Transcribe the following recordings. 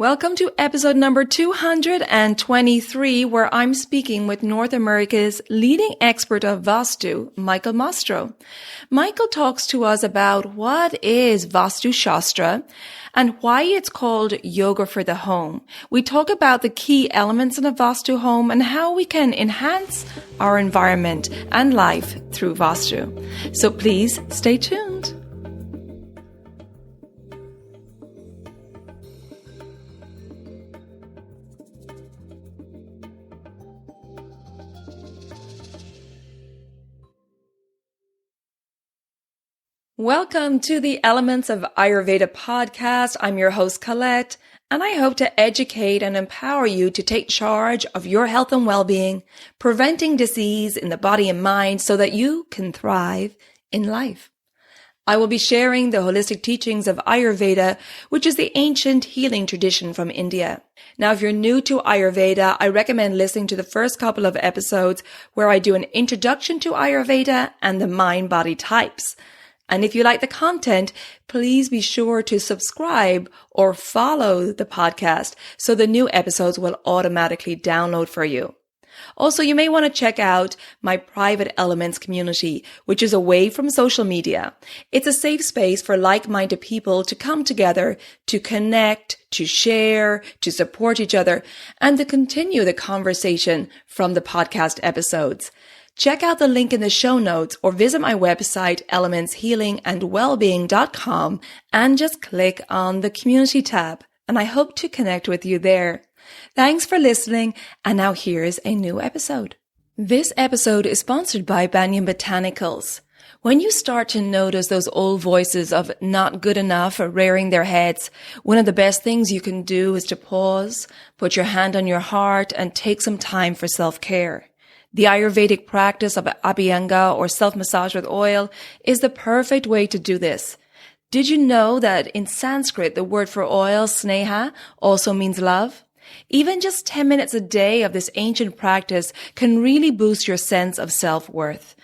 Welcome to episode number 223, where I'm speaking with North America's leading expert of Vastu, Michael Mastro. Michael talks to us about what is Vastu Shastra and why it's called yoga for the home. We talk about the key elements in a Vastu home and how we can enhance our environment and life through Vastu. So please stay tuned. Welcome to the Elements of Ayurveda podcast. I'm your host, Colette, and I hope to educate and empower you to take charge of your health and well-being, preventing disease in the body and mind so that you can thrive in life. I will be sharing the holistic teachings of Ayurveda, which is the ancient healing tradition from India. Now, if you're new to Ayurveda, I recommend listening to the first couple of episodes where I do an introduction to Ayurveda and the mind-body types. And if you like the content, please be sure to subscribe or follow the podcast so the new episodes will automatically download for you. Also, you may want to check out my private Elements community, which is away from social media. It's a safe space for like-minded people to come together, to connect, to share, to support each other, and to continue the conversation from the podcast episodes. Check out the link in the show notes or visit my website, elementshealingandwellbeing.com, and just click on the community tab. And I hope to connect with you there. Thanks for listening. And now here's a new episode. This episode is sponsored by Banyan Botanicals. When you start to notice those old voices of not good enough rearing their heads, one of the best things you can do is to pause, put your hand on your heart, and take some time for self-care. The Ayurvedic practice of Abhyanga or self-massage with oil is the perfect way to do this. Did you know that in Sanskrit, the word for oil, sneha, also means love? Even just 10 minutes a day of this ancient practice can really boost your sense of self-worth.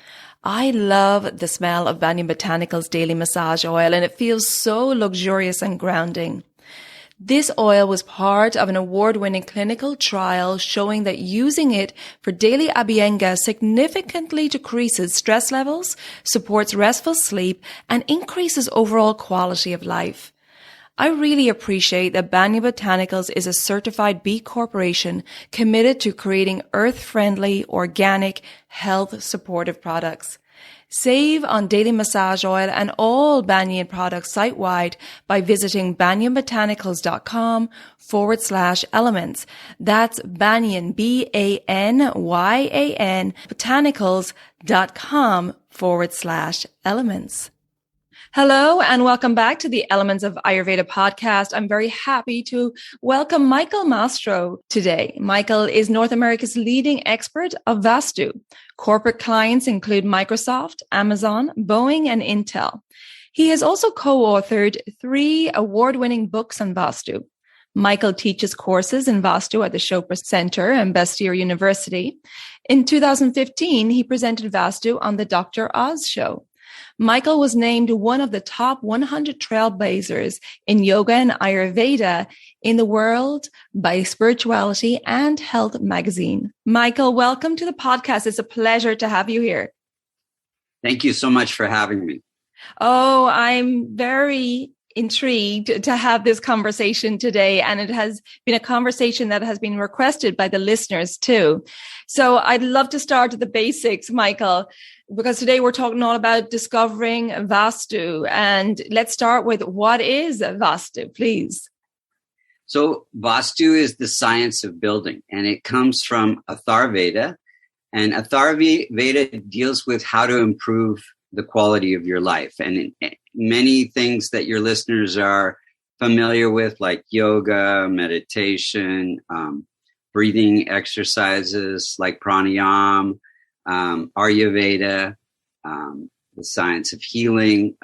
I love the smell of Banyan Botanicals daily massage oil, and it feels so luxurious and grounding. This oil was part of an award-winning clinical trial showing that using it for daily Abhyanga significantly decreases stress levels, supports restful sleep, and increases overall quality of life. I really appreciate that Banyan Botanicals is a certified B Corporation committed to creating earth-friendly, organic, health-supportive products. Save on daily massage oil and all Banyan products site-wide by visiting banyanbotanicals.com/elements. That's Banyan, Banyan, botanicals.com/elements. Hello and welcome back to the Elements of Ayurveda podcast. I'm very happy to welcome Michael Mastro today. Michael is North America's leading expert of Vastu. Corporate clients include Microsoft, Amazon, Boeing, and Intel. He has also co-authored 3 award-winning books on Vastu. Michael teaches courses in Vastu at the Chopra Center and Bastyr University. In 2015, he presented Vastu on the Dr. Oz show. Michael was named one of the top 100 trailblazers in yoga and Ayurveda in the world by Spirituality and Health magazine. Michael, welcome to the podcast. It's a pleasure to have you here. Thank you so much for having me. Oh, I'm very intrigued to have this conversation today, and it has been a conversation that has been requested by the listeners too. So I'd love to start with the basics, Michael, because today we're talking all about discovering Vastu. And let's start with what is Vastu, please. So Vastu is the science of building, and it comes from Atharvaveda. And Atharvaveda deals with how to improve the quality of your life. And many things that your listeners are familiar with, like yoga, meditation, breathing exercises like pranayama, Ayurveda, the science of healing,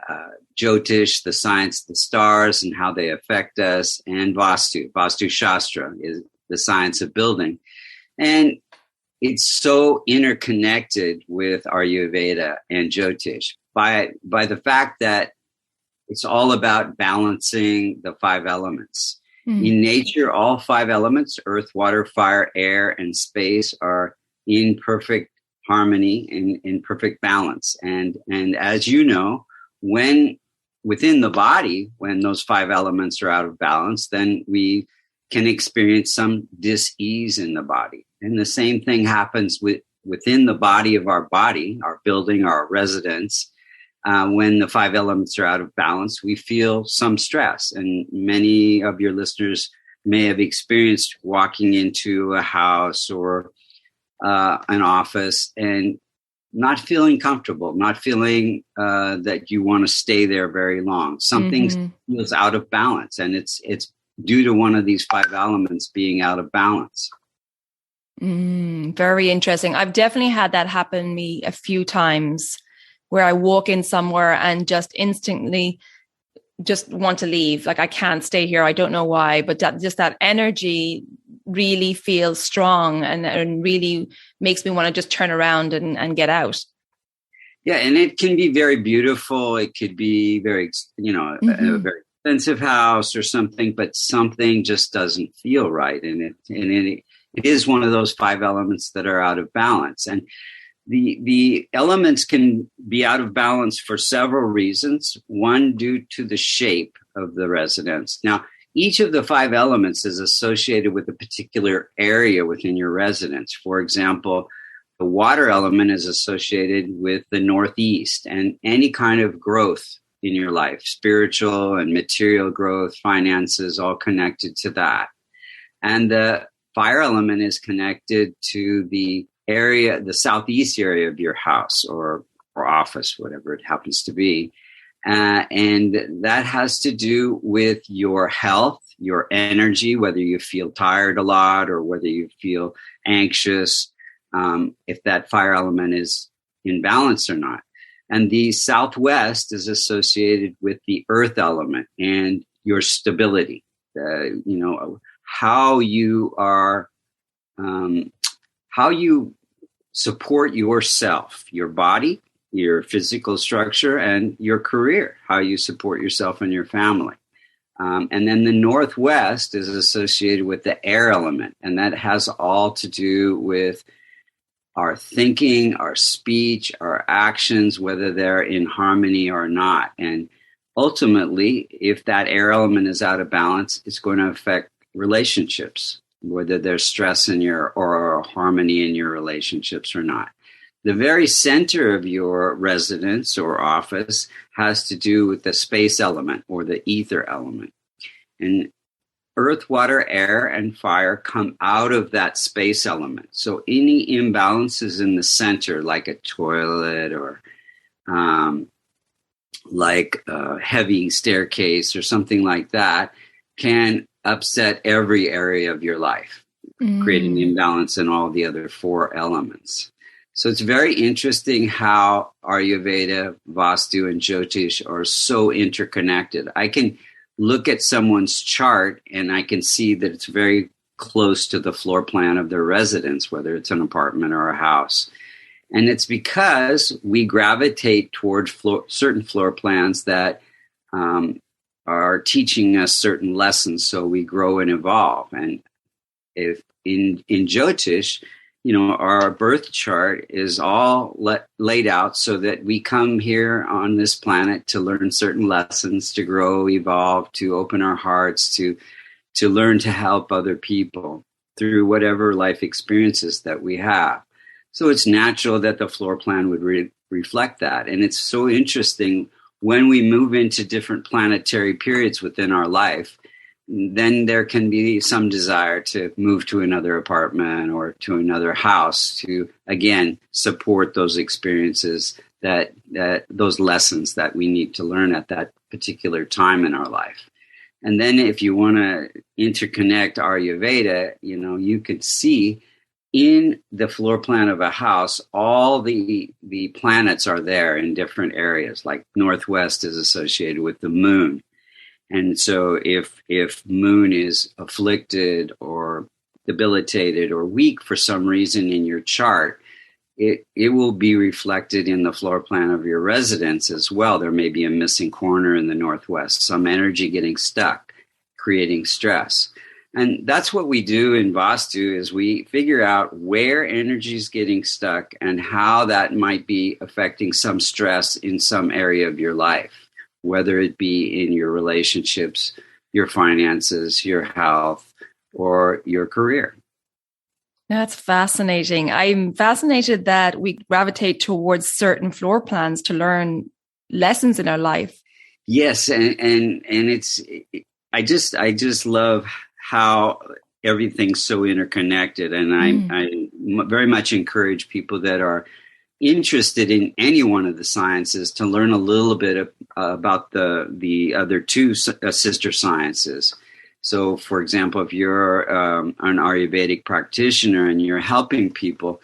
Jyotish, the science of the stars and how they affect us, and Vastu Shastra is the science of building. And it's so interconnected with Ayurveda and Jyotish by the fact that it's all about balancing the 5 elements. In nature, all 5 elements, earth, water, fire, air, and space, are in perfect harmony and in perfect balance. And as you know, when within the body, when those 5 elements are out of balance, then we can experience some dis-ease in the body. And the same thing happens within the body, our building, our residence. When the 5 elements are out of balance, we feel some stress. And many of your listeners may have experienced walking into a house or an office and not feeling comfortable, not feeling that you want to stay there very long. Something feels out of balance, and it's due to one of these 5 elements being out of balance. Very interesting. I've definitely had that happen to me a few times, where I walk in somewhere and just instantly just want to leave. Like, I can't stay here. I don't know why, but that energy really feels strong and really makes me want to just turn around and get out. Yeah. And it can be very beautiful. It could be very, a very expensive house or something, but something just doesn't feel right. And it is one of those 5 elements that are out of balance. And the elements can be out of balance for several reasons. One, due to the shape of the residence. Now, each of the 5 elements is associated with a particular area within your residence. For example, the water element is associated with the Northeast and any kind of growth in your life, spiritual and material growth, finances, all connected to that. And the fire element is connected to the area, the southeast area of your house or office, whatever it happens to be. And that has to do with your health, your energy, whether you feel tired a lot or whether you feel anxious, if that fire element is in balance or not. And the southwest is associated with the earth element and your stability, how you are, how you support yourself, your body, your physical structure, and your career, how you support yourself and your family. And then the Northwest is associated with the air element, and that has all to do with our thinking, our speech, our actions, whether they're in harmony or not. And ultimately, if that air element is out of balance, it's going to affect relationships, whether there's stress in or harmony in your relationships or not. The very center of your residence or office has to do with the space element or the ether element. And earth, water, air, and fire come out of that space element. So any imbalances in the center, like a toilet or like a heavy staircase or something like that, can upset every area of your life, creating imbalance in all the other 4 elements. So it's very interesting how Ayurveda, Vastu, and Jyotish are so interconnected. I can look at someone's chart and I can see that it's very close to the floor plan of their residence, whether it's an apartment or a house. And it's because we gravitate toward certain floor plans that are teaching us certain lessons, so we grow and evolve. And if in Jyotish, our birth chart is all laid out so that we come here on this planet to learn certain lessons, to grow, evolve, to open our hearts, to learn to help other people through whatever life experiences that we have. So it's natural that the floor plan would reflect that. And it's so interesting when we move into different planetary periods within our life, then there can be some desire to move to another apartment or to another house to, again, support those experiences, that those lessons that we need to learn at that particular time in our life. And then if you want to interconnect Ayurveda, you could see in the floor plan of a house, all the planets are there in different areas, like Northwest is associated with the moon. And so if moon is afflicted or debilitated or weak for some reason in your chart, it will be reflected in the floor plan of your residence as well. There may be a missing corner in the Northwest, some energy getting stuck, creating stress. And that's what we do in Vastu is we figure out where energy is getting stuck and how that might be affecting some stress in some area of your life, whether it be in your relationships, your finances, your health, or your career. That's fascinating. I'm fascinated that we gravitate towards certain floor plans to learn lessons in our life. Yes, and it's I just love how everything's so interconnected, and I very much encourage people that are interested in any one of the sciences to learn a little bit about the other two sister sciences. So, for example, if you're an Ayurvedic practitioner and you're helping people,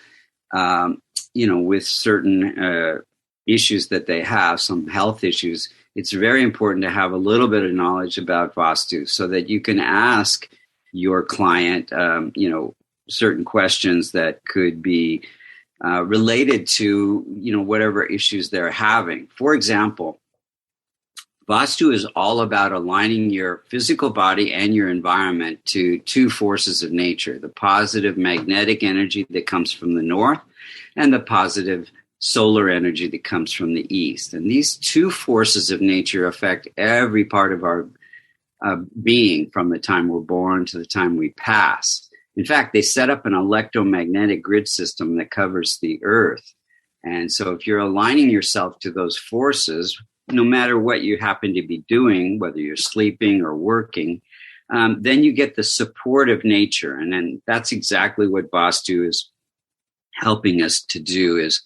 with certain issues that they have, some health issues, it's very important to have a little bit of knowledge about Vastu so that you can ask your client, certain questions that could be related to, whatever issues they're having. For example, Vastu is all about aligning your physical body and your environment to two forces of nature, the positive magnetic energy that comes from the north and the positive solar energy that comes from the east. And these two forces of nature affect every part of our being from the time we're born to the time we pass. In fact, they set up an electromagnetic grid system that covers the earth. And so if you're aligning yourself to those forces, no matter what you happen to be doing, whether you're sleeping or working, then you get the support of nature. And then that's exactly what Vastu is helping us to do, is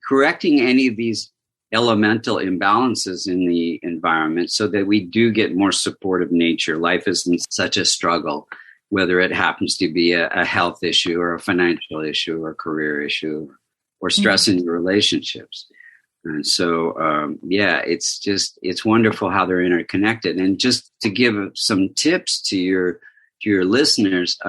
correcting any of these elemental imbalances in the environment so that we do get more support of nature. Life isn't such a struggle, whether it happens to be a health issue or a financial issue or a career issue or stress in your relationships. And so, it's wonderful how they're interconnected. And just to give some tips to your listeners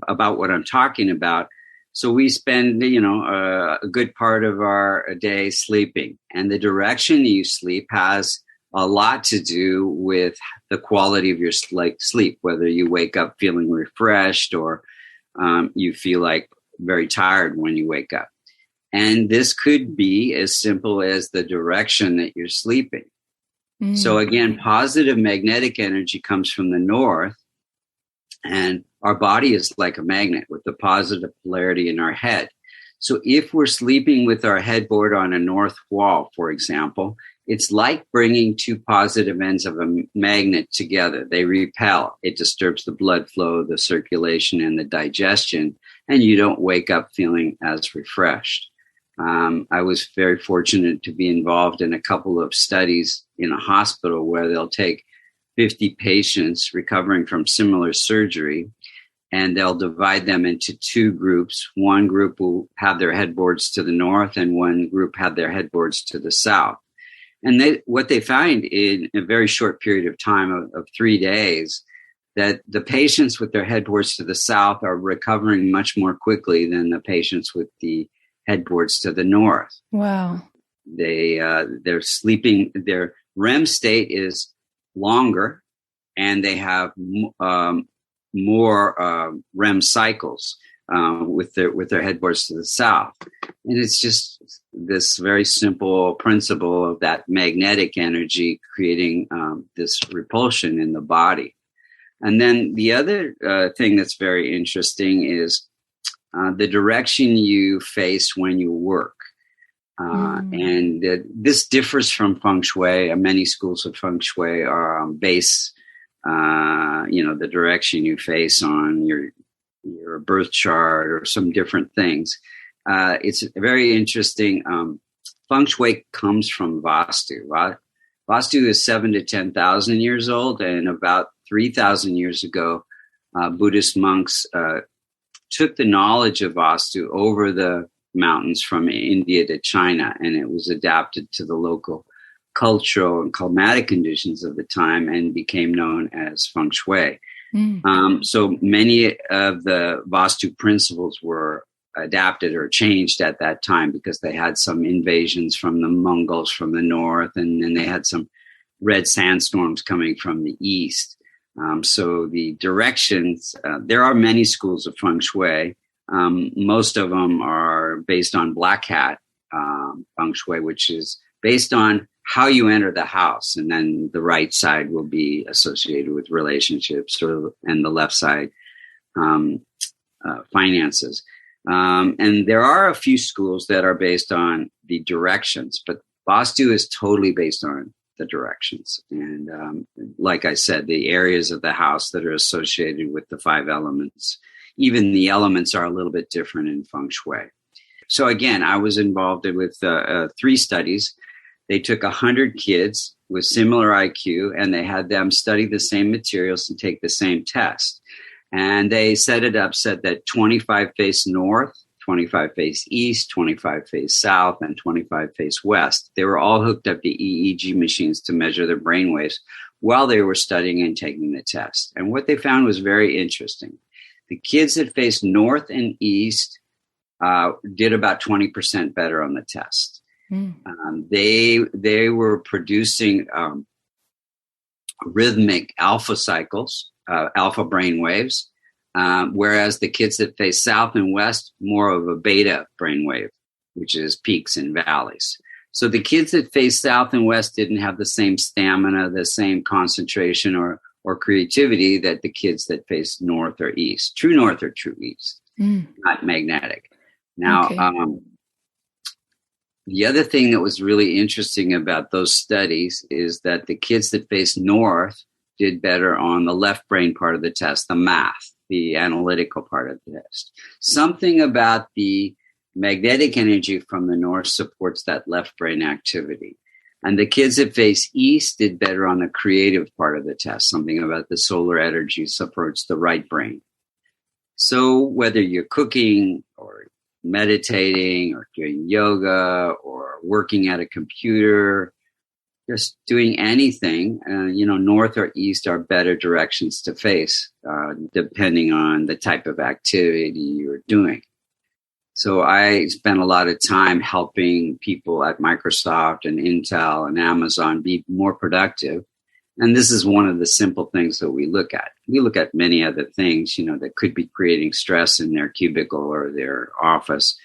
about what I'm talking about. So we spend, a good part of our day sleeping, and the direction you sleep has a lot to do with the quality of your sleep, whether you wake up feeling refreshed or you feel like very tired when you wake up. And this could be as simple as the direction that you're sleeping. Mm-hmm. So again, positive magnetic energy comes from the north, and our body is like a magnet with the positive polarity in our head. So if we're sleeping with our headboard on a north wall, for example, it's like bringing two positive ends of a magnet together. They repel. It disturbs the blood flow, the circulation, and the digestion, and you don't wake up feeling as refreshed. I was very fortunate to be involved in a couple of studies in a hospital where they'll take 50 patients recovering from similar surgery, and they'll divide them into two groups. One group will have their headboards to the north, and one group have their headboards to the south. And what they find in a very short period of time of 3 days, that the patients with their headboards to the south are recovering much more quickly than the patients with the headboards to the north. Wow. They're sleeping, their REM state is longer, and they have more REM cycles with their headboards to the south. And it's just this very simple principle of that magnetic energy creating this repulsion in the body. And then the other thing that's very interesting is the direction you face when you work. And this differs from Feng Shui. Many schools of Feng Shui are base, the direction you face on your birth chart or some different things. It's very interesting. Feng Shui comes from Vastu. Vastu is 7,000 to 10,000 years old, and about 3,000 years ago, Buddhist monks took the knowledge of Vastu over the mountains from India to China, and it was adapted to the local cultural and climatic conditions of the time and became known as Feng Shui. So many of the Vastu principles were adapted or changed at that time because they had some invasions from the Mongols from the north, and then they had some red sandstorms coming from the east. So the directions, there are many schools of Feng Shui. Most of them are based on Black Hat Feng Shui, which is based on how you enter the house. And then the right side will be associated with relationships, and the left side, finances. And there are a few schools that are based on the directions, but Vastu is totally based on the directions. And like I said, the areas of the house that are associated with the 5 elements, even the elements are a little bit different in Feng Shui. So again, I was involved with 3 studies. They took 100 kids with similar IQ, and they had them study the same materials and take the same test. And they set it up, said that 25 face north, 25 face east, 25 face south, and 25 face west. They were all hooked up to EEG machines to measure their brainwaves while they were studying and taking the test. And what they found was very interesting. The kids that faced north and east did about 20% better on the test. They were producing rhythmic alpha cycles, alpha brain waves, whereas the kids that face south and west, more of a beta brainwave, which is peaks and valleys. So the kids that face south and west didn't have the same stamina, the same concentration or creativity that the kids that face north or east, true north or true east, not magnetic. Now, okay. The other thing that was really interesting about those studies is that the kids that face north did better on the left brain part of the test, the math, the analytical part of the test. Something about the magnetic energy from the north supports that left brain activity. And the kids that face east did better on the creative part of the test. Something about the solar energy supports the right brain. So whether you're cooking or meditating or doing yoga or working at a computer, just doing anything, north or east are better directions to face, depending on the type of activity you're doing. So I spent a lot of time helping people at Microsoft and Intel and Amazon be more productive. And this is one of the simple things that we look at. We look at many other things, that could be creating stress in their cubicle or their office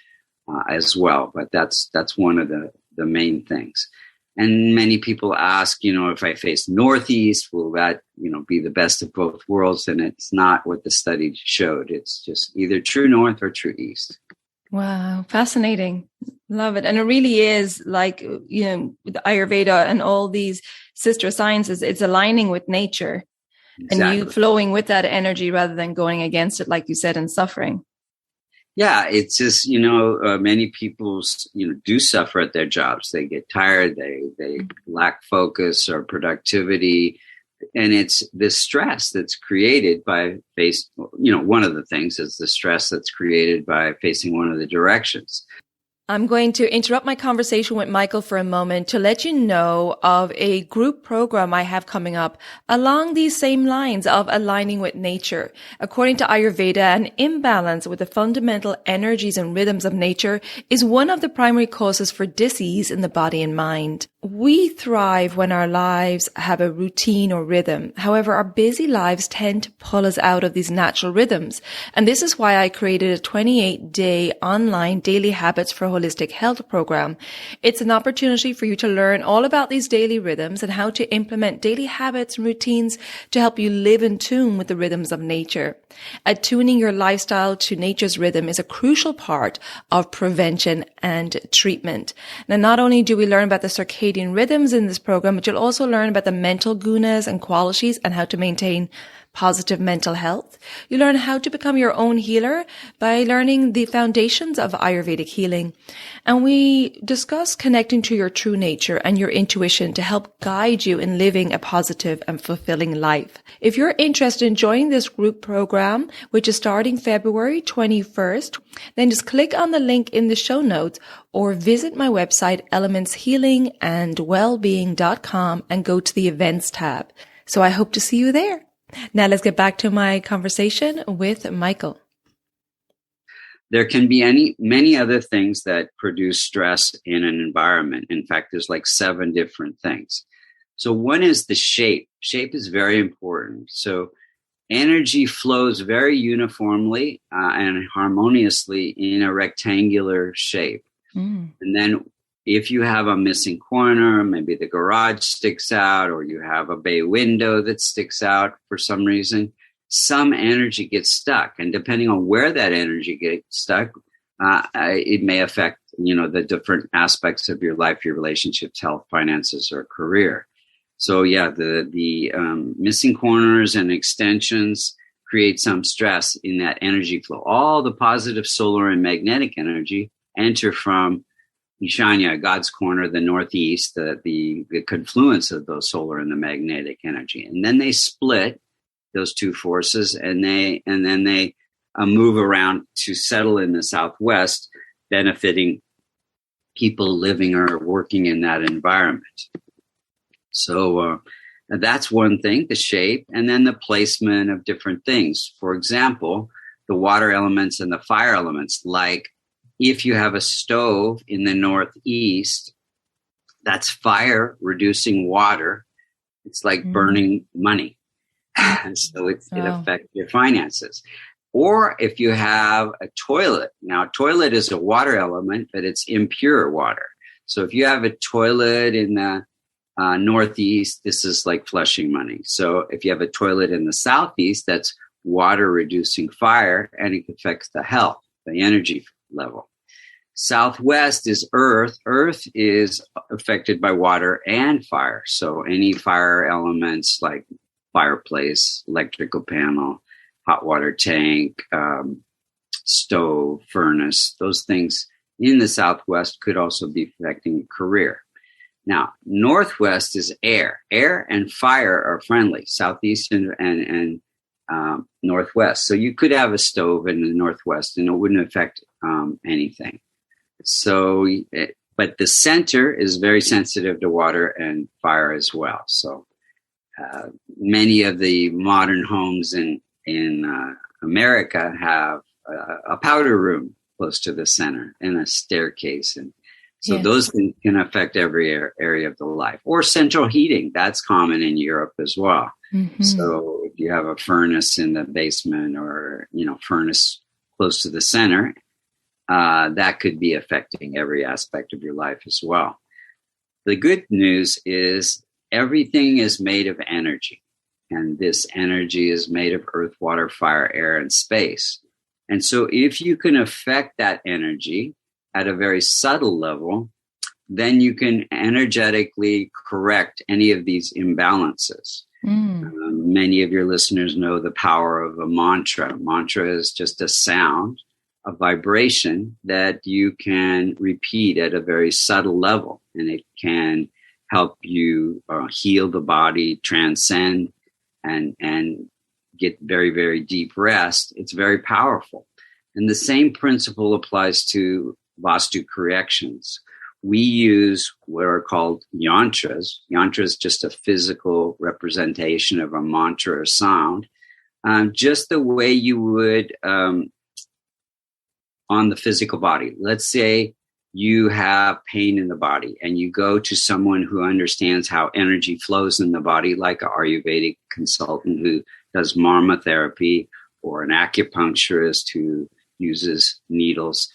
as well. But that's one of the main things. And many people ask, if I face northeast, will that, be the best of both worlds? And it's not what the study showed. It's just either true north or true east. Wow. Fascinating. Love it. And it really is like, with Ayurveda and all these sister sciences, it's aligning with nature. Exactly. And you flowing with that energy rather than going against it, like you said, and suffering. Yeah, it's just, many people, do suffer at their jobs. They get tired, they lack focus or productivity. And it's this stress that's created by one of the things is the stress that's created by facing one of the directions. I'm going to interrupt my conversation with Michael for a moment to let you know of a group program I have coming up along these same lines of aligning with nature. According to Ayurveda, an imbalance with the fundamental energies and rhythms of nature is one of the primary causes for disease in the body and mind. We thrive when our lives have a routine or rhythm. However, our busy lives tend to pull us out of these natural rhythms. And this is why I created a 28-day online daily habits for holistic health program. It's an opportunity for you to learn all about these daily rhythms and how to implement daily habits and routines to help you live in tune with the rhythms of nature. Attuning your lifestyle to nature's rhythm is a crucial part of prevention and treatment. Now, not only do we learn about the circadian rhythms in this program, but you'll also learn about the mental gunas and qualities and how to maintain positive mental health. You learn how to become your own healer by learning the foundations of Ayurvedic healing. And we discuss connecting to your true nature and your intuition to help guide you in living a positive and fulfilling life. If you're interested in joining this group program, which is starting February 21st, then just click on the link in the show notes or visit my website, elementshealingandwellbeing.com, and go to the events tab. So I hope to see you there. Now let's get back to my conversation with Michael. There can be many other things that produce stress in an environment. In fact, there's like 7 different things. So one is the shape. Shape is very important. So energy flows very uniformly and harmoniously in a rectangular shape. And then if you have a missing corner, maybe the garage sticks out, or you have a bay window that sticks out for some reason, some energy gets stuck. And depending on where that energy gets stuck, it may affect, the different aspects of your life, your relationships, health, finances, or career. So yeah, the missing corners and extensions create some stress in that energy flow. All the positive solar and magnetic energy enter from Ishanya, God's corner, the northeast, the confluence of those solar and the magnetic energy, and then they split those two forces, and then they move around to settle in the southwest, benefiting people living or working in that environment. So that's one thing, the shape, and then the placement of different things. For example, the water elements and the fire elements. Like if you have a stove in the northeast, that's fire reducing water. It's like burning money. And so it affects your finances. Or if you have a toilet. Now, a toilet is a water element, but it's impure water. So if you have a toilet in the northeast, this is like flushing money. So if you have a toilet in the southeast, that's water reducing fire, and it affects the health, the energy level. Southwest is earth. Earth is affected by water and fire. So any fire elements like fireplace, electrical panel, hot water tank, stove, furnace, those things in the southwest could also be affecting career. Now, northwest is air. Air and fire are friendly, southeast and northwest. So you could have a stove in the northwest and it wouldn't affect anything. So, but the center is very sensitive to water and fire as well. So many of the modern homes in America have a powder room close to the center and a staircase. And so those things can affect every area of the life. Or central heating, that's common in Europe as well. Mm-hmm. So if you have a furnace in the basement or, furnace close to the center, that could be affecting every aspect of your life as well. The good news is everything is made of energy. And this energy is made of earth, water, fire, air, and space. And so if you can affect that energy at a very subtle level, then you can energetically correct any of these imbalances. Many of your listeners know the power of a mantra. Mantra is just a sound, a vibration that you can repeat at a very subtle level. And it can help you heal the body, transcend, and get very, very deep rest. It's very powerful. And the same principle applies to Vastu corrections. We use what are called yantras. Yantra is just a physical representation of a mantra or sound, just the way you would on the physical body. Let's say you have pain in the body and you go to someone who understands how energy flows in the body, like an Ayurvedic consultant who does marma therapy, or an acupuncturist who uses needles,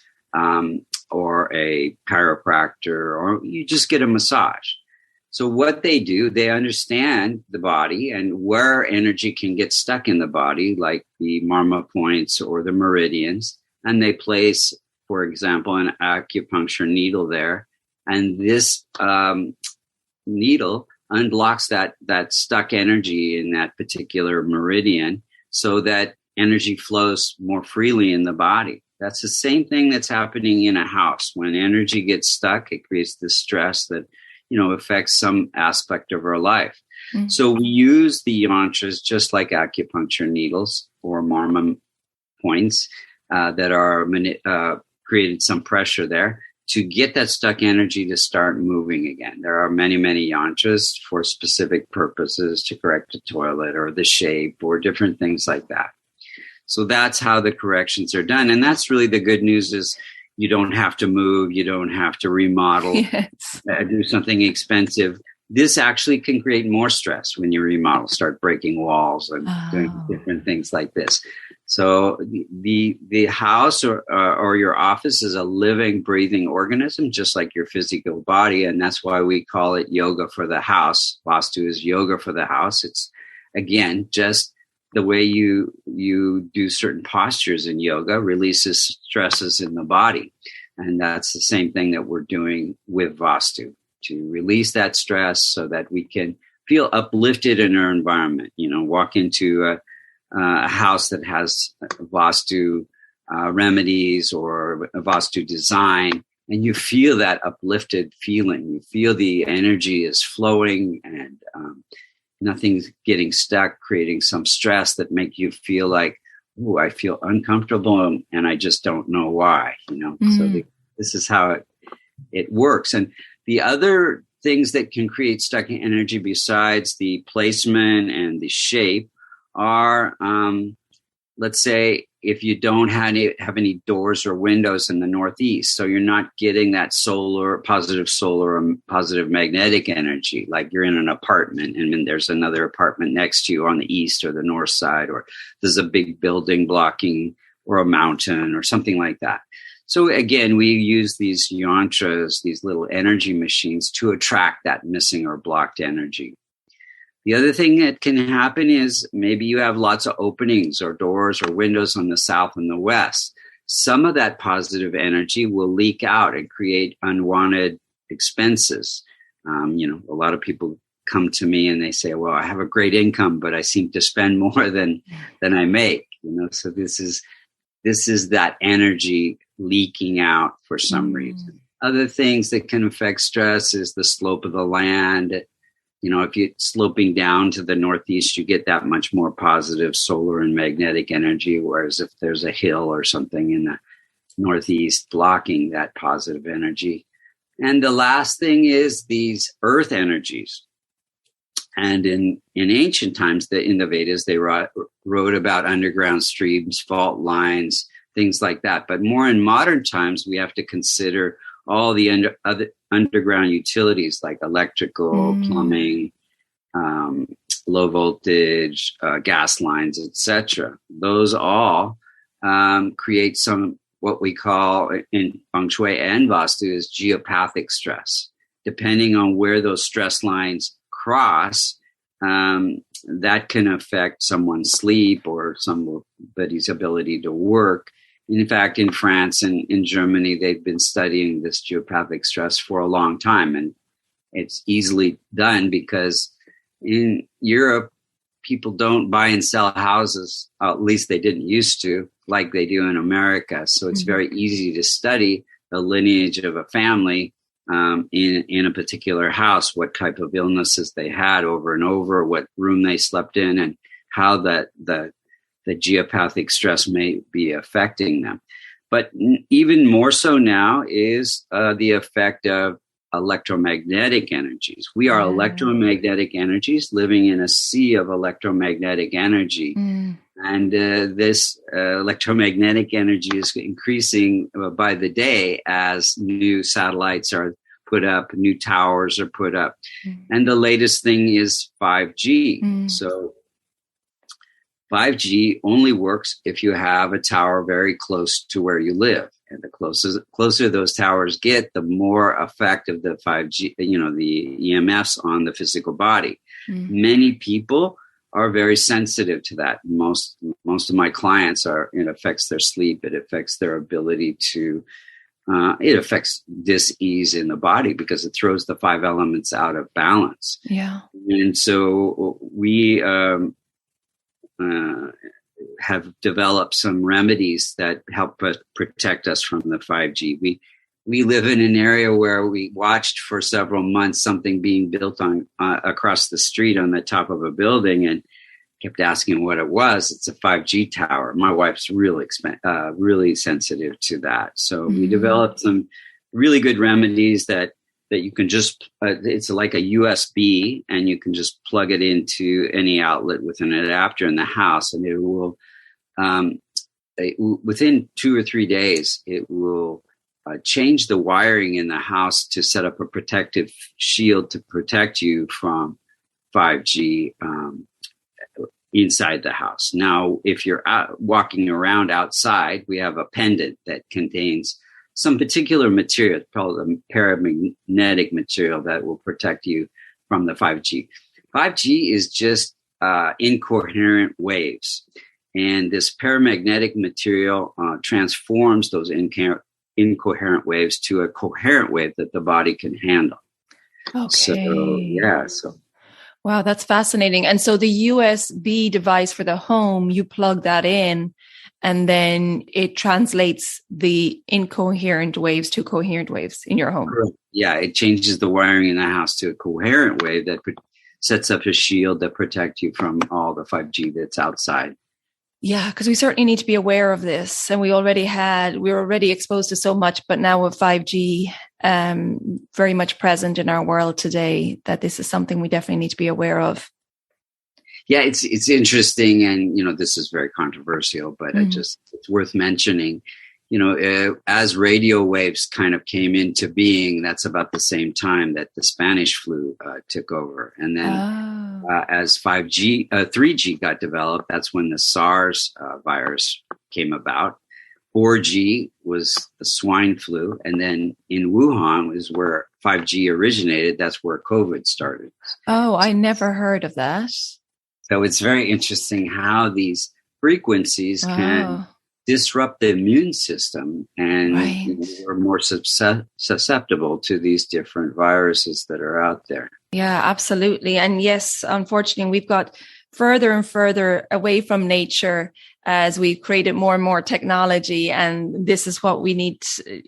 or a chiropractor, or you just get a massage. So what they do, they understand the body and where energy can get stuck in the body, like the marma points or the meridians, and they place, for example, an acupuncture needle there. And this needle unblocks that stuck energy in that particular meridian so that energy flows more freely in the body. That's the same thing that's happening in a house. When energy gets stuck, it creates this stress that, affects some aspect of our life. Mm-hmm. So we use the yantras just like acupuncture needles or marma points that are created some pressure there to get that stuck energy to start moving again. There are many, many yantras for specific purposes to correct a toilet or the shape or different things like that. So that's how the corrections are done. And that's really the good news is you don't have to move. You don't have to remodel, do something expensive. this actually can create more stress when you remodel, start breaking walls and doing different things like this. So the house or your office is a living, breathing organism, just like your physical body. And that's why we call it yoga for the house. Vastu is yoga for the house. It's, again, just the way you do certain postures in yoga releases stresses in the body. And that's the same thing that we're doing with Vastu, to release that stress so that we can feel uplifted in our environment. Walk into a house that has Vastu remedies or a Vastu design, and you feel that uplifted feeling. You feel the energy is flowing and nothing's getting stuck, creating some stress that make you feel like, ooh, I feel uncomfortable and I just don't know why, So this is how it works. And the other things that can create stuck energy besides the placement and the shape are, let's say, if you don't have any doors or windows in the Northeast, so you're not getting that positive solar or positive magnetic energy, like you're in an apartment and then there's another apartment next to you on the east or the north side, or there's a big building blocking or a mountain or something like that. So again, we use these yantras, these little energy machines, to attract that missing or blocked energy. The other thing that can happen is maybe you have lots of openings or doors or windows on the south and the west. Some of that positive energy will leak out and create unwanted expenses. A lot of people come to me and they say, well, I have a great income, but I seem to spend more than I make. So this is that energy leaking out for some reason. Other things that can affect stress is the slope of the land. If you're sloping down to the northeast, you get that much more positive solar and magnetic energy. Whereas if there's a hill or something in the northeast blocking that positive energy. And the last thing is these earth energies. And in ancient times, in the Vedas, they wrote about underground streams, fault lines, things like that. But more in modern times, we have to consider all the other underground utilities like electrical, plumbing, low voltage, gas lines, etc. Those all create some what we call in Feng Shui and Vastu is geopathic stress. Depending on where those stress lines cross, that can affect someone's sleep or somebody's ability to work. In fact, in France and in Germany, they've been studying this geopathic stress for a long time. And it's easily done because in Europe, people don't buy and sell houses, at least they didn't used to, like they do in America. So it's very easy to study the lineage of a family in a particular house, what type of illnesses they had over and over, what room they slept in, and how the geopathic stress may be affecting them. But even more so now is the effect of electromagnetic energies. We are electromagnetic energies living in a sea of electromagnetic energy. And this electromagnetic energy is increasing by the day as new satellites are put up, new towers are put up. And the latest thing is 5G. So 5G only works if you have a tower very close to where you live. And the closer those towers get, the more effect of the 5G, the EMFs on the physical body. Many people are very sensitive to that. Most of my clients it affects their sleep. It affects their ability to, it affects dis-ease in the body because it throws the 5 elements out of balance. Yeah. And so we, have developed some remedies that help us protect us from the 5G. We live in an area where we watched for several months something being built on across the street on the top of a building and kept asking what it was. It's a 5G tower. My wife's really sensitive to that. So we developed some really good remedies that you can just, it's like a USB, and you can just plug it into any outlet with an adapter in the house, and it will, within 2 or 3 days, it will change the wiring in the house to set up a protective shield to protect you from 5G inside the house. Now, if you're walking around outside, we have a pendant that contains some particular material called a paramagnetic material that will protect you from the 5G. 5G is just incoherent waves. And this paramagnetic material transforms those incoherent waves to a coherent wave that the body can handle. Okay. So Wow, that's fascinating. And so the USB device for the home, you plug that in, and then it translates the incoherent waves to coherent waves in your home. Correct. Yeah, it changes the wiring in the house to a coherent wave that sets up a shield that protects you from all the 5G that's outside. Yeah, because we certainly need to be aware of this. And we were already exposed to so much, but now with 5G very much present in our world today, that this is something we definitely need to be aware of. Yeah, it's interesting. And, this is very controversial, but it's worth mentioning. As radio waves kind of came into being, that's about the same time that the Spanish flu took over. And then as 3G got developed, that's when the SARS virus came about. 4G was the swine flu. And then in Wuhan is where 5G originated. That's where COVID started. Oh, I never heard of that. So it's very interesting how these frequencies can disrupt the immune system, and we're more susceptible to these different viruses that are out there. Yeah, absolutely. And yes, unfortunately, we've got further and further away from nature as we've created more and more technology. And this is what we need,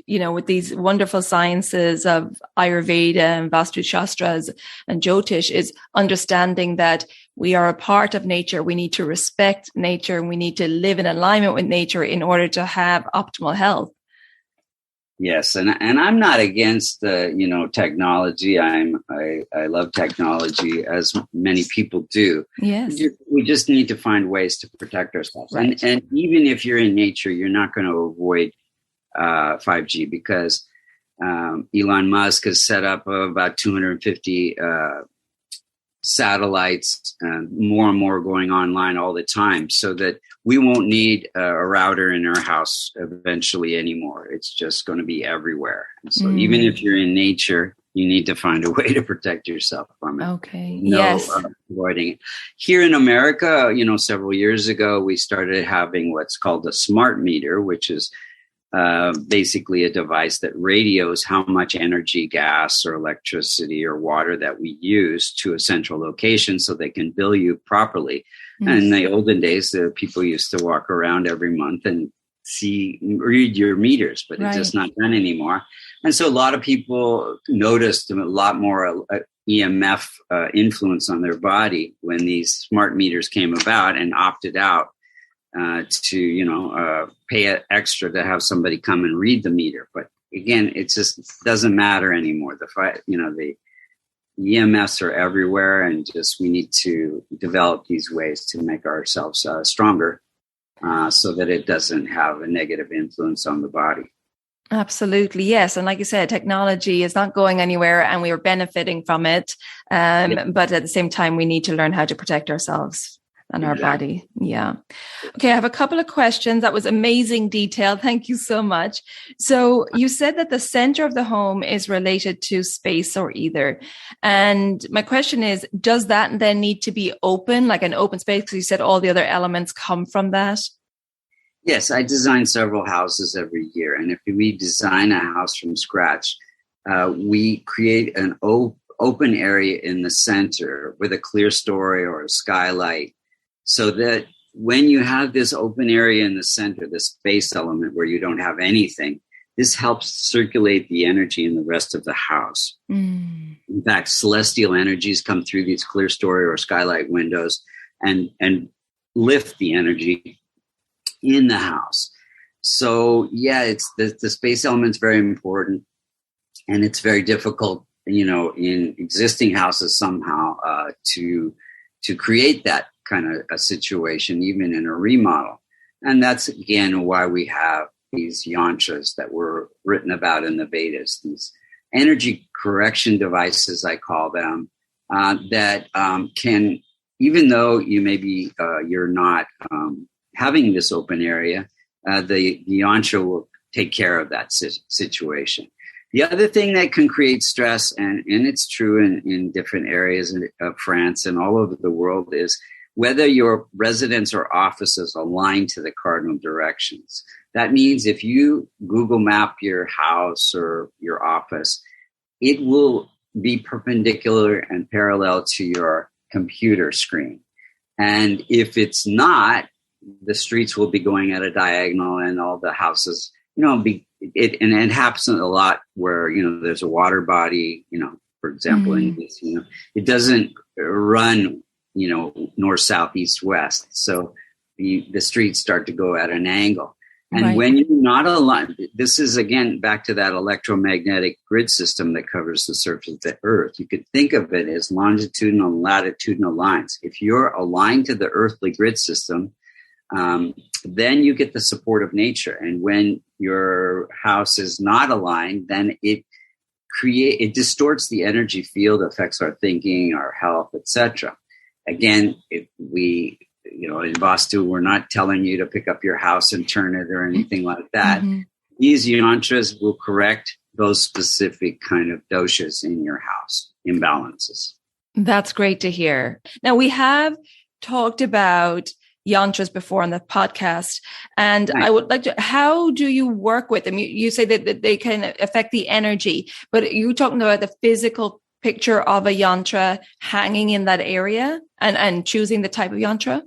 with these wonderful sciences of Ayurveda and Vastu Shastras and Jyotish, is understanding that we are a part of nature. We need to respect nature, and we need to live in alignment with nature in order to have optimal health. Yes, and I'm not against technology. I love technology, as many people do. Yes, we just need to find ways to protect ourselves. Right. And even if you're in nature, you're not going to avoid 5G, because Elon Musk has set up about 250 satellites, more and more going online all the time, so that we won't need a router in our house eventually anymore. It's just going to be everywhere. And so even if you're in nature, you need to find a way to protect yourself from it. Okay. Yes. Avoiding it. Here in America, several years ago, we started having what's called a smart meter, which is basically a device that radios how much energy, gas or electricity or water that we use to a central location, so they can bill you properly. Yes. And in the olden days, the people used to walk around every month and read your meters, but it's just not done anymore. And so a lot of people noticed a lot more EMF influence on their body when these smart meters came about, and opted out to pay extra to have somebody come and read the meter. But again, it just doesn't matter anymore. The EMFs are everywhere, and just we need to develop these ways to make ourselves stronger, so that it doesn't have a negative influence on the body. Absolutely. Yes. And like you said, technology is not going anywhere, and we are benefiting from it. But at the same time, we need to learn how to protect ourselves and our body. Yeah. Okay. I have a couple of questions. That was amazing detail. Thank you so much. So you said that the center of the home is related to space or ether. And my question is, does that then need to be open, like an open space? Because you said all the other elements come from that. Yes. I design several houses every year. And if we design a house from scratch, we create an open area in the center with a clear story or a skylight, so that when you have this open area in the center, the space element where you don't have anything, this helps circulate the energy in the rest of the house. In fact, celestial energies come through these clear story or skylight windows and lift the energy in the house. So it's the space element's very important, and it's very difficult, in existing houses somehow to create that kind of a situation, even in a remodel. And that's, again, why we have, these yantras that were written about in the Vedas, these energy correction devices, I call them, that can, even though you maybe you're not having this open area, the yantra will take care of that situation. The other thing that can create stress, and it's true in different areas of France and all over the world, is whether your residence or office is aligned to the cardinal directions. That means if you Google map your house or your office, it will be perpendicular and parallel to your computer screen. And if it's not, the streets will be going at a diagonal and all the houses, it happens a lot where, there's a water body, for example, in this, it doesn't run, north, south, east, west. So the streets start to go at an angle. And when you're not aligned, this is, again, back to that electromagnetic grid system that covers the surface of the earth. You could think of it as longitudinal and latitudinal lines. If you're aligned to the earthly grid system, then you get the support of nature. And when your house is not aligned, then it distorts the energy field, affects our thinking, our health, etc. Again, if we, in Vastu, we're not telling you to pick up your house and turn it or anything like that. Mm-hmm. These yantras will correct those specific kind of doshas in your house, imbalances. That's great to hear. Now, we have talked about yantras before on the podcast, and I would like to, how do you work with them? You say that they can affect the energy, but you're talking about the physical picture of a yantra hanging in that area and choosing the type of yantra?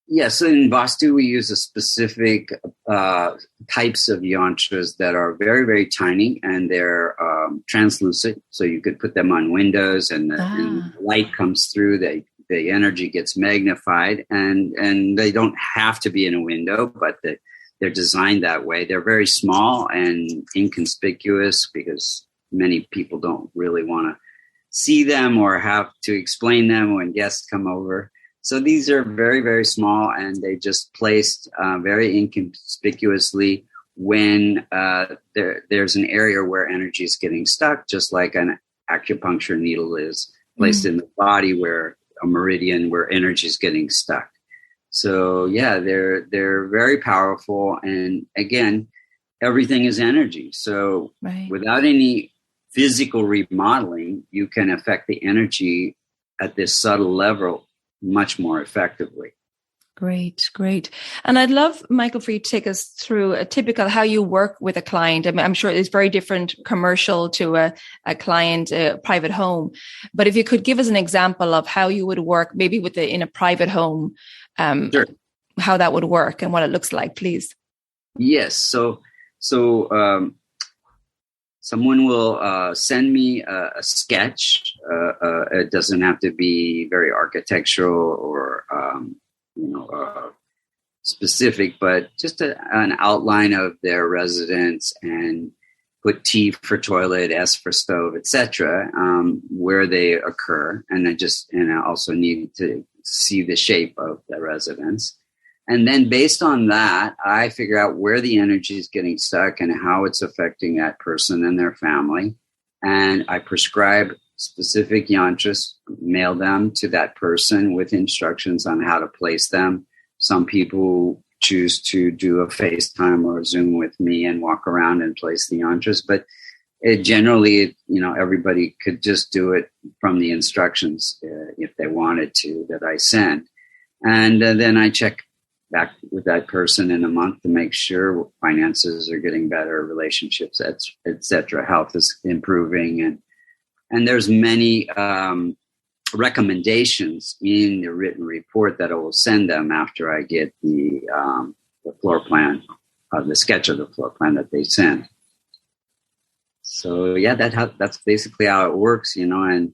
Yes, in Vastu, we use a specific types of yantras that are very, very tiny, and they're translucent. So you could put them on windows, and the light comes through. The energy gets magnified, and they don't have to be in a window, but they're designed that way. They're very small and inconspicuous because many people don't really want to see them or have to explain them when guests come over. So these are very, very small, and they just placed very inconspicuously when there's an area where energy is getting stuck, just like an acupuncture needle is placed in the body, where a meridian where energy is getting stuck. So yeah, they're very powerful, and again, everything is energy. So without any physical remodeling, you can affect the energy at this subtle level much more effectively. Great. And I'd love, Michael, for you to take us through a typical how you work with a client. I mean, I'm sure it's very different commercial to a client, a private home. But if you could give us an example of how you would work, maybe in a private home, sure. How that would work and what it looks like, please. Yes. So someone will send me a sketch. It doesn't have to be very architectural or specific, but just an outline of their residence, and put T for toilet, S for stove, etc., where they occur. And I also need to see the shape of the residence. And then based on that, I figure out where the energy is getting stuck and how it's affecting that person and their family. And I prescribe specific yantras, mail them to that person with instructions on how to place them. Some people choose to do a FaceTime or a Zoom with me and walk around and place the yantras. But generally, everybody could just do it from the instructions if they wanted to that I send. And then I check back with that person in a month to make sure finances are getting better, relationships, etc. Health is improving, and there's many recommendations in the written report that I will send them after I get the floor plan, the sketch of the floor plan that they send. So yeah, that's basically how it works, and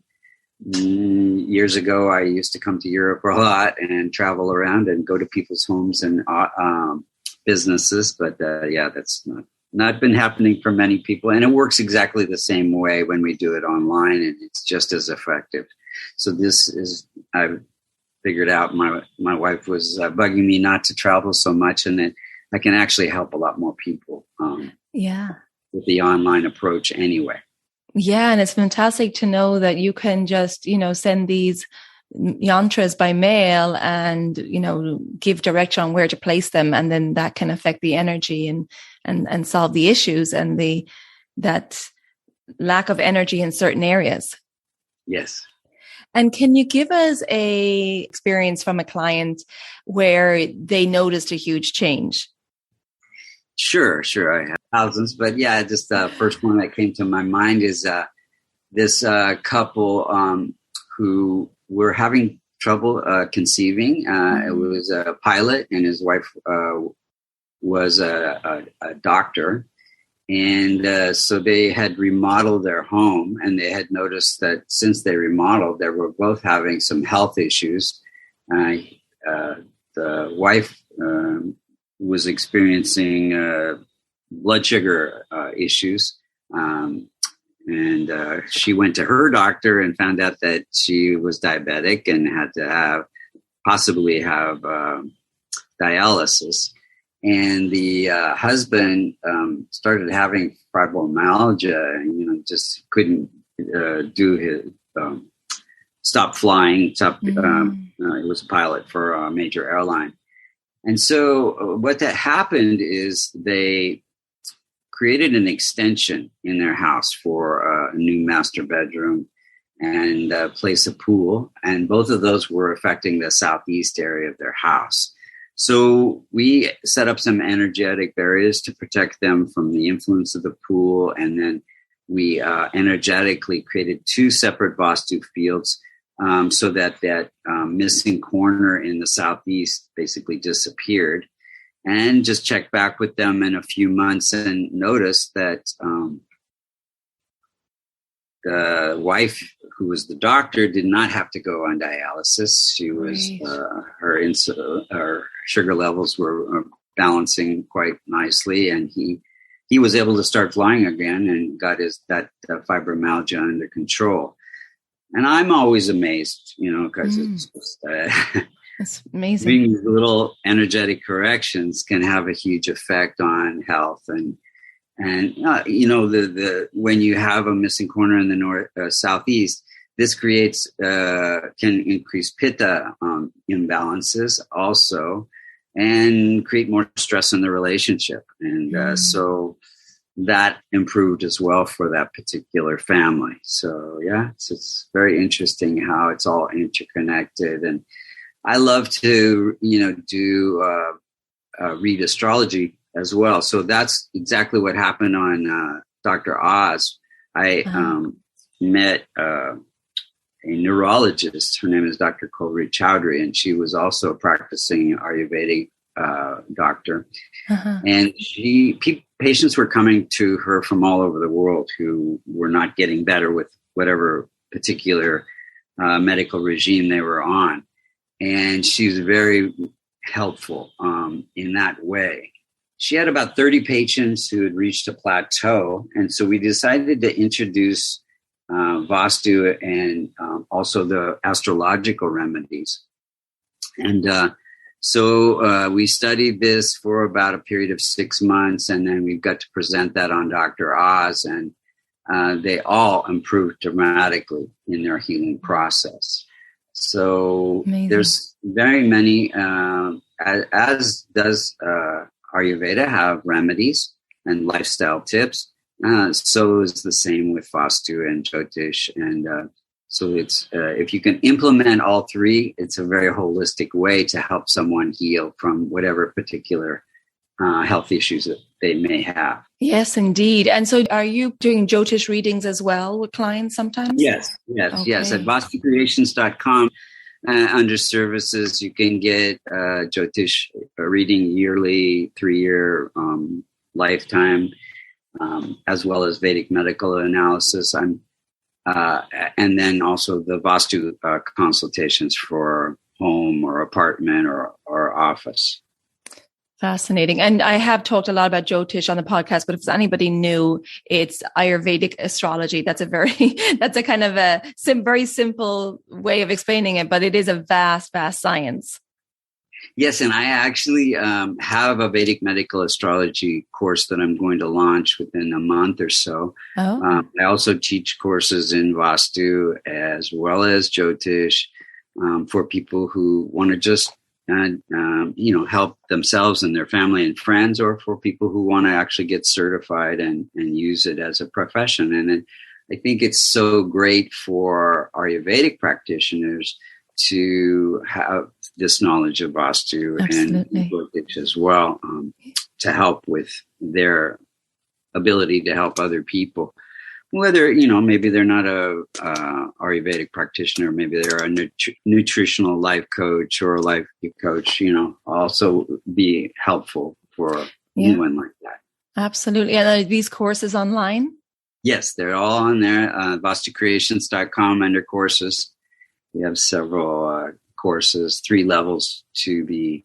years ago, I used to come to Europe a lot and travel around and go to people's homes and businesses. But that's not been happening for many people. And it works exactly the same way when we do it online, and it's just as effective. So I figured out my wife was bugging me not to travel so much. And then I can actually help a lot more people with the online approach anyway. Yeah. And it's fantastic to know that you can just, send these yantras by mail and, give direction on where to place them. And then that can affect the energy and solve the issues and that lack of energy in certain areas. Yes. And can you give us a experience from a client where they noticed a huge change? Sure. I have thousands, but yeah, just the first one that came to my mind is this couple who were having trouble conceiving. It was a pilot, and his wife was a doctor. And so they had remodeled their home, and they had noticed that since they remodeled, they were both having some health issues. The wife was experiencing blood sugar issues. And she went to her doctor and found out that she was diabetic and had to possibly have dialysis. And the husband started having fibromyalgia and, just couldn't do his, stop flying. He was a pilot for a major airline. And so what that happened is they created an extension in their house for a new master bedroom and place a pool. And both of those were affecting the southeast area of their house. So we set up some energetic barriers to protect them from the influence of the pool. And then we energetically created 2 separate Vastu fields so that missing corner in the southeast basically disappeared. And just checked back with them in a few months and noticed that the wife, who was the doctor, did not have to go on dialysis. She was her sugar levels were balancing quite nicely, and he was able to start flying again and got that fibromyalgia under control. And I'm always amazed, because it's just it's amazing. These little energetic corrections can have a huge effect on health, and when you have a missing corner in the southeast, this creates can increase pitta imbalances also, and create more stress in the relationship, and so that improved as well for that particular family. So yeah, it's very interesting how it's all interconnected, and I love to do read astrology as well. So that's exactly what happened on Dr. Oz. I met a neurologist. Her name is Dr. Colette Chowdhury, and she was also a practicing Ayurvedic doctor. And patients were coming to her from all over the world who were not getting better with whatever particular medical regime they were on. And she's very helpful in that way. She had about 30 patients who had reached a plateau. And so we decided to introduce Vastu and also the astrological remedies. And so we studied this for about a period of 6 months, and then we got to present that on Dr. Oz, and they all improved dramatically in their healing process. So amazing. There's very many, as does Ayurveda, have remedies and lifestyle tips. So is the same with Vastu and Jyotish. And so it's if you can implement all 3, it's a very holistic way to help someone heal from whatever particular health issues that they may have. Yes, indeed. And so are you doing Jyotish readings as well with clients sometimes? Yes. Okay. Yes. At VastuCreations.com, under services, you can get Jyotish reading yearly, 3-year lifetime, as well as Vedic medical analysis. And then also the Vastu consultations for home or apartment or office. Fascinating. And I have talked a lot about Jyotish on the podcast, but if anybody new, it's Ayurvedic astrology. That's a kind of very simple way of explaining it, but it is a vast, vast science. Yes, and I actually have a Vedic medical astrology course that I'm going to launch within a month or so. Oh, I also teach courses in Vastu as well as Jyotish for people who want to just help themselves and their family and friends, or for people who want to actually get certified and use it as a profession. And I think it's so great for Ayurvedic practitioners to have this knowledge of Vastu and Jyotish as well, to help with their ability to help other people. Whether, maybe they're not a Ayurvedic practitioner, maybe they're a nutritional life coach or a life coach, also be helpful for anyone like that. Absolutely. And are these courses online? Yes, they're all on there. VastuCreations.com under courses. We have several courses, 3 levels to the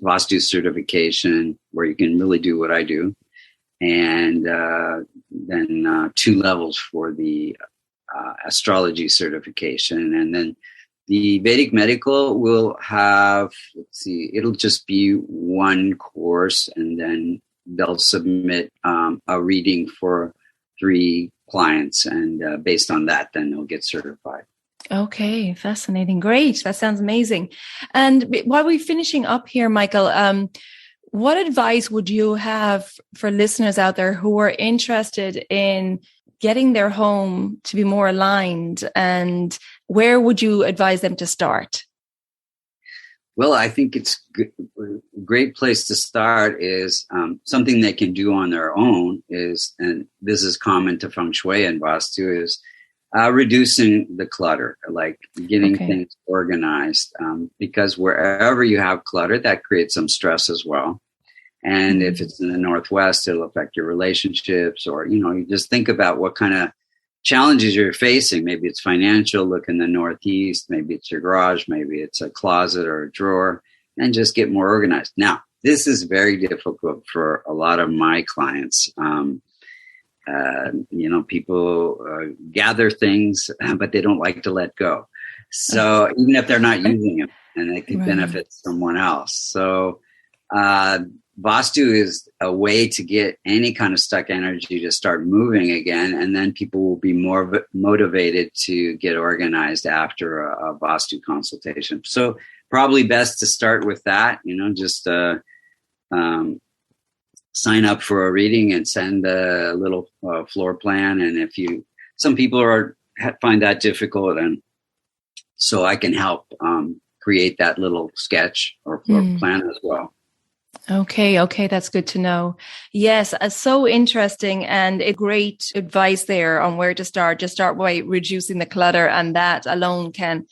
Vastu certification, where you can really do what I do. And then 2 levels for the astrology certification. And then the Vedic medical will have, it'll just be 1 course, and then they'll submit a reading for 3 clients. And based on that, then they'll get certified. Okay, fascinating. Great. That sounds amazing. And while we're finishing up here, Michael, what advice would you have for listeners out there who are interested in getting their home to be more aligned, and where would you advise them to start? Well, I think it's a great place to start is something they can do on their own is, and this is common to Feng Shui and Vastu, is reducing the clutter, like getting things organized, because wherever you have clutter, that creates some stress as well. And if it's in the Northwest, it'll affect your relationships, or, you just think about what kind of challenges you're facing. Maybe it's financial, look in the Northeast, maybe it's your garage, maybe it's a closet or a drawer, and just get more organized. Now, this is very difficult for a lot of my clients. People gather things, but they don't like to let go. So even if they're not using them, and they can benefit someone else. So Vastu is a way to get any kind of stuck energy to start moving again. And then people will be more motivated to get organized after a Vastu consultation. So probably best to start with that, just sign up for a reading and send a little floor plan. And some people find that difficult, and so I can help create that little sketch or floor plan as well. Okay, that's good to know. Yes, so interesting, and a great advice there on where to start. Just start by reducing the clutter, and that alone can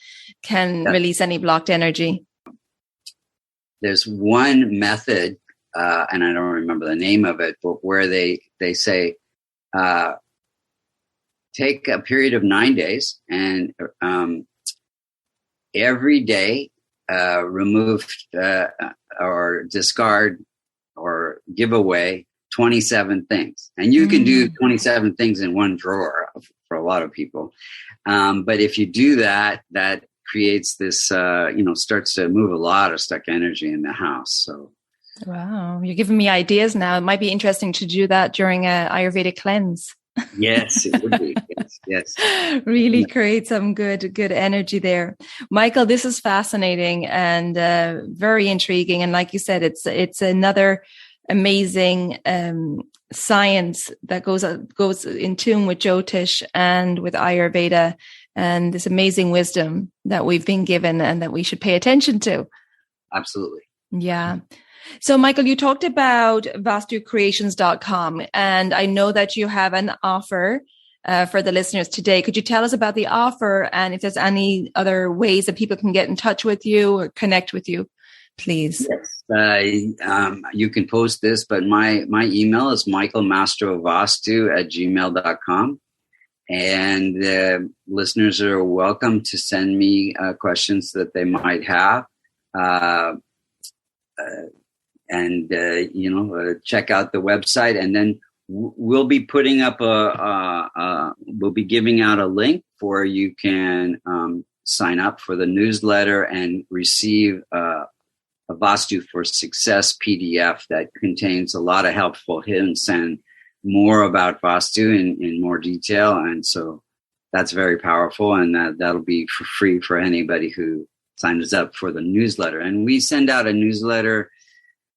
release any blocked energy. There's one method, and I don't remember the name of it, but where they say take a period of 9 days, and every day remove or discard or give away 27 things. And you can do 27 things in one drawer for a lot of people. But if you do that, that creates this, starts to move a lot of stuck energy in the house. So. Wow. You're giving me ideas now. It might be interesting to do that during an Ayurvedic cleanse. Yes, it would be. Yes. Really create some good energy there. Michael, this is fascinating and very intriguing. And like you said, it's another amazing science that goes in tune with Jyotish and with Ayurveda, and this amazing wisdom that we've been given and that we should pay attention to. Absolutely. Yeah. So, Michael, you talked about VastuCreations.com, and I know that you have an offer for the listeners today. Could you tell us about the offer, and if there's any other ways that people can get in touch with you or connect with you, please? Yes. You can post this, but my email is michaelmastrovastu@gmail.com. And listeners are welcome to send me questions that they might have. Check out the website, and then we'll be putting up we'll be giving out a link where you can sign up for the newsletter and receive a Vastu for Success PDF that contains a lot of helpful hints and more about Vastu in more detail. And so that's very powerful. And that'll be for free for anybody who signs up for the newsletter. And we send out a newsletter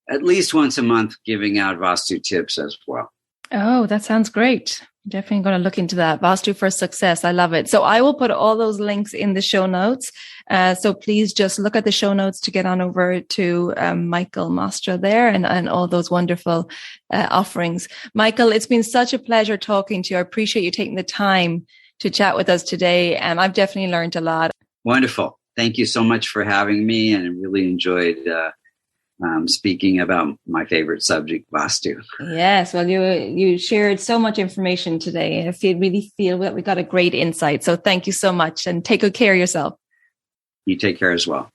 at least once a month, giving out Vastu tips as well. Oh, that sounds great. Definitely going to look into that. Vastu for Success. I love it. So I will put all those links in the show notes. So please just look at the show notes to get on over to Michael Mastro there and all those wonderful offerings. Michael, it's been such a pleasure talking to you. I appreciate you taking the time to chat with us today. And I've definitely learned a lot. Wonderful. Thank you so much for having me. And I really enjoyed speaking about my favorite subject, Vastu. Yes, well, you shared so much information today. I really feel that we got a great insight. So thank you so much, and take good care of yourself. You take care as well.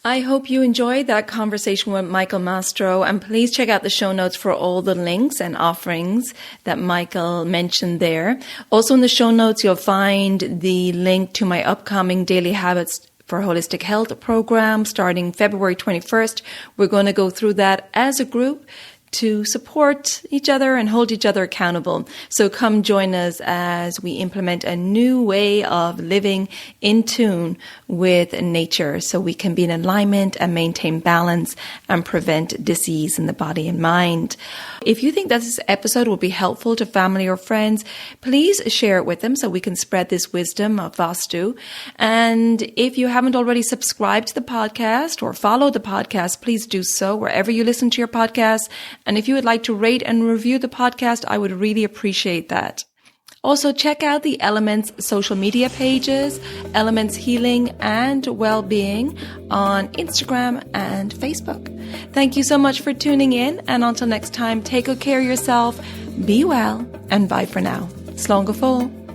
I hope you enjoyed that conversation with Michael Mastro, and please check out the show notes for all the links and offerings that Michael mentioned there. Also in the show notes, you'll find the link to my upcoming Daily Habits for Holistic Health program starting February 21st. We're going to go through that as a group to support each other and hold each other accountable. So come join us as we implement a new way of living in tune with nature so we can be in alignment and maintain balance and prevent disease in the body and mind. If you think that this episode will be helpful to family or friends, please share it with them so we can spread this wisdom of Vastu. And if you haven't already subscribed to the podcast or followed the podcast, please do so wherever you listen to your podcast. And if you would like to rate and review the podcast, I would really appreciate that. Also, check out the Elements social media pages, Elements Healing and Wellbeing on Instagram and Facebook. Thank you so much for tuning in. And until next time, take good care of yourself, be well, and bye for now. Slán go fóill.